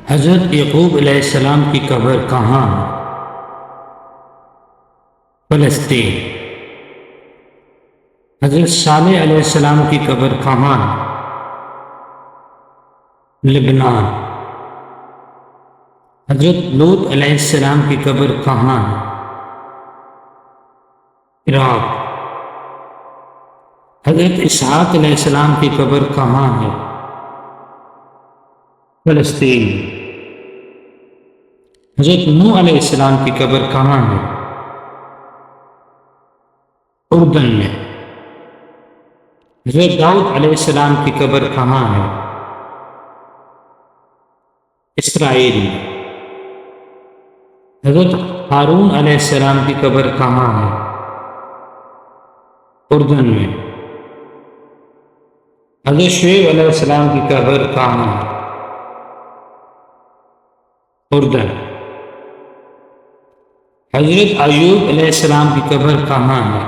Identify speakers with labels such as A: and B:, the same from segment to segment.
A: حضرت یعقوب علیہ السلام کی قبر کہاں ہے؟ فلسطین۔ حضرت صالح علیہ السلام کی قبر کہاں ہے؟ لبنان۔ حضرت لوط علیہ السلام کی قبر کہاں ہے؟ عراق۔ حضرت اسحاق علیہ السلام کی قبر کہاں ہے؟ فلسطین۔ حضرت نوح علیہ السلام کی قبر کہاں ہے؟ اردن میں۔ حضرت داؤد علیہ السلام کی قبر کہاں ہے؟ اسرائیل میں۔ حضرت ہارون علیہ السلام کی قبر کہاں ہے؟ اردن میں۔ حضرت شعیب علیہ السلام کی قبر کہاں ہے؟ اردن۔ حضرت ایوب علیہ السلام کی قبر کہاں ہے؟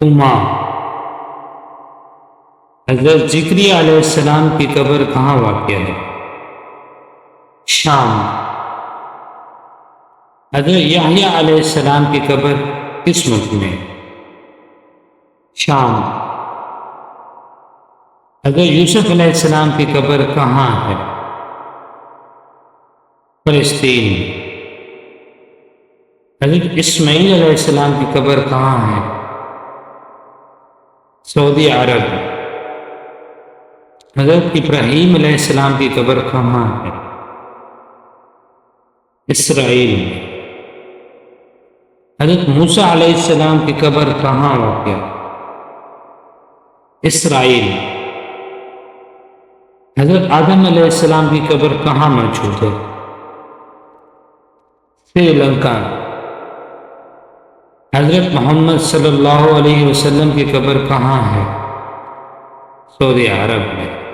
A: عمان۔ حضرت زکریا علیہ السلام کی قبر کہاں واقع ہے؟ شام۔ حضرت یحییٰ علیہ السلام کی قبر کس ملک میں؟ شام۔ حضرت یوسف علیہ السلام کی قبر کہاں ہے؟ فلسطین۔ حضرت اسماعیل علیہ السلام کی قبر کہاں ہے؟ سعودی عرب۔ حضرت ابراہیم علیہ السلام کی قبر کہاں ہے؟ اسرائیل میں۔ حضرت موسیٰ علیہ السلام کی قبر کہاں واقع ہے؟ اسرائیل۔ حضرت آدم علیہ السلام کی قبر کہاں موجود ہے؟ سری لنکا۔ حضرت محمد صلی اللہ علیہ وسلم کی قبر کہاں ہے؟ سعودی عرب میں۔